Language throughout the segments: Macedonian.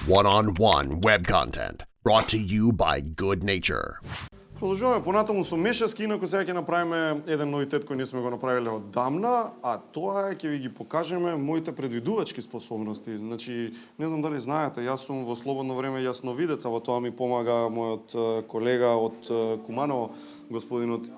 One-on-one web content brought to you by Good Nature. Продолжуваме понатаму со Мешевски, инаку сега ќе направиме еден новитет кој не сме го направиле оддамна, а тоа е ќе ви ги покажеме моите предвидувачки способности. Значи, не знам дали знаете, јас сум во слободно време јасновидец, а во тоа ми помага мојот колега од Куманово, господинот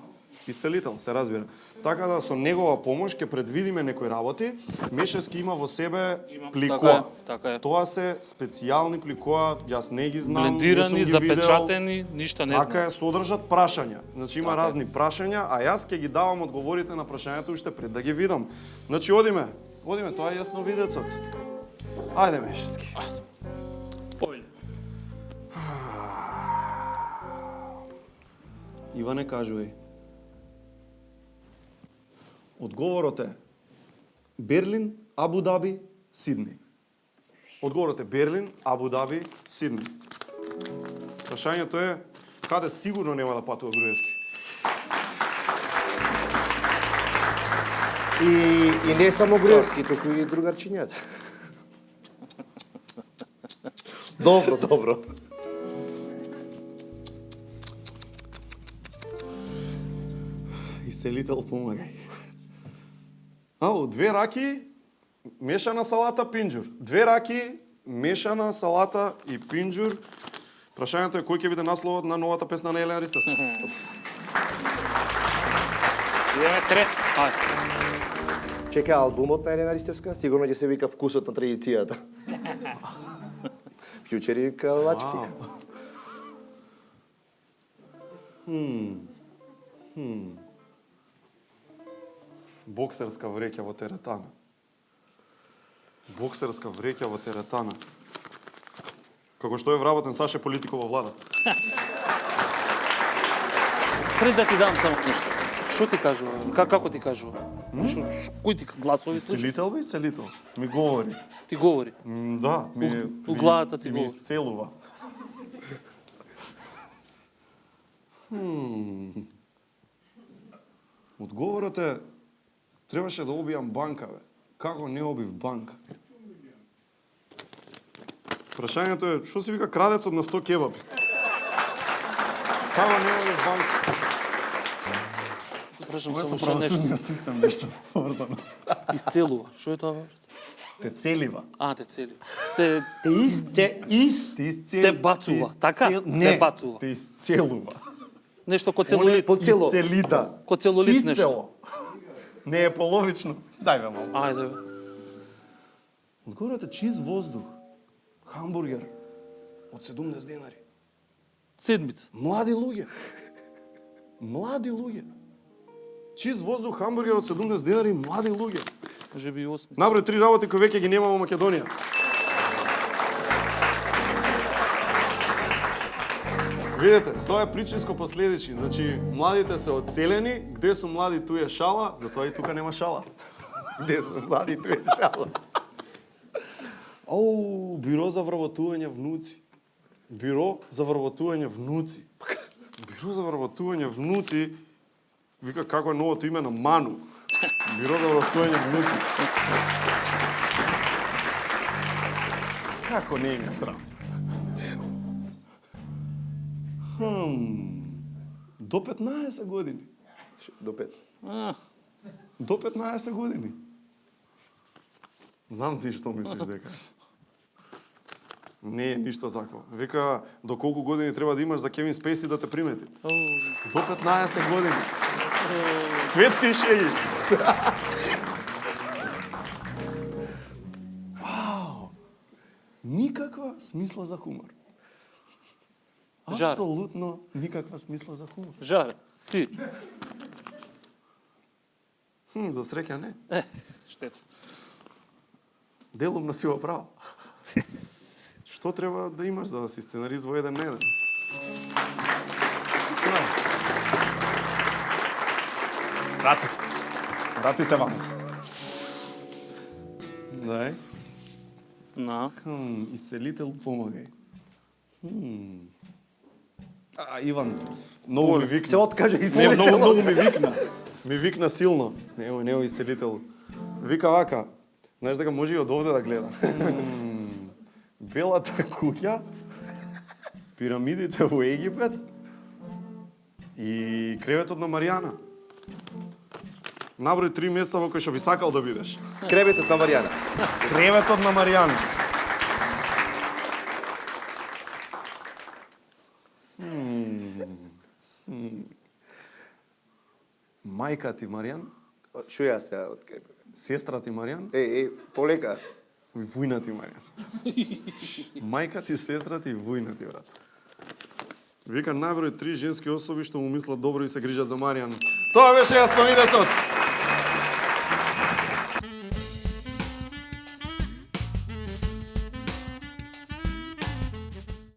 исцелител, се разбира. Така да со негова помош ќе предвидиме некои работи. Мешевски има во себе пликоа. Така е. Тоа се специјални пликоа, јас не ги знам, Блендирани, не сум ги видел. запечатени, ништо не знам. Така е, содржат прашања. Значи има Така е. разни прашања, а јас ќе ги давам одговорите на прашањата уште пред да ги видам. Значи одиме, тоа е јасновидецот. Ајде Мешевски. Појле. Иване, кажувај. Одговорот е Берлин, Абу Даби, Сидни. Одговорот е Берлин, Абу Даби, Сидни. Прашањето е каде сигурно нема да патува Груевски. И не само Груевски, туку и другарчињата. Добро. Исцелител, помагај. Ау, 2 раки, мешана салата, пинџур. 2 раки, мешана салата и пинџур. Прашањето е кој ќе биде насловот на новата песна на Елена Ристевска. Ја тре. Чека албумот на Елена Ристевска, сигурно ќе се вика Вкусот на традицијата. Фјучери калачки. Боксерска вреќа во теретана. Боксерска вреќа во теретана. Како што е вработен Саше Политиков во влада. Пред да ти дам само нешто. Што ти кажува? Како ти кажува? Кој ти гласови слуша? Исцелител бе, исцелител. Ми говори. Ти говори. Да, У главата ти ми говори. исцелува. Одговорот е требаше да обијам банка, бе. Како не обив банка? Прашањето е, што си вика крадецот на 100 кебаби? Како не обив банка? Прашам Тоа е со само што нешто. правосудниот систем нешто поврзано. Исцелува. Што е тоа? Те целива. Те цели. Те Те бацува, така? Не, Те бацува. те исцелува. Нешто ко целулит. По цело. Исцелита. Ко целулит нешто. Исцело. Не е половично. Дај бе малку. Ајде бе. Одговорот е чист воздух. Хамбургер од 70 денари. Седмица. Млади луѓе. Млади луѓе. Чист воздух, хамбургер од 70 денари, млади луѓе. Може би и 8. Набре 3 работи кои веќе ги нема во Македонија. Видете, тоа е причинско последични. Значи, младите се одселени, где су млади ту е шала, затоа и тука нема шала. Где су млади ту е шала. Оу, бюро за вработување внуци. Бюро за вработување внуци. Бюро за вработување внуци, вика како е новото име на Ману. Бюро за вработување внуци. Како не им е срам? До 15 години. До 5. До 15 години. Знам ти што мислиш дека. Не е ништо такво. Вика, до колку години треба да имаш за Кевин Спейси да те примети? До 15 години. Светски шеги. Вау! Никаква смисла за хумор. Жар. Апсолутно никаква смисла за хумор. Жар. Ти. За среќа не. Штет. Делум на сила право. Што треба да имаш за да си сценарист во еден на еден? Врати се вам. Дај. На. Исцелител, помагај. Иван, многу ми викна. Се откаже Не, исцелител. многу ми викна. Ми викна силно. Не, исцелител. Вика вака. Знаеш дека може и од овде да гледа. Белата куќа, пирамидите во Египет и креветот на Маријана. Наброј 3 места во кои што би сакал да бидеш. Креветот на Маријана. Креветот на Маријана. Мајка ти Маријан, Шо јас се од кај? сестра ти Маријан, Полека. вујна ти Маријан. Мајка ти, сестра ти и вујна ти, брат. Вика најброј 3 женски особи што му мислат добро и се грижат за Маријан. Тоа беше Јаспанидецот.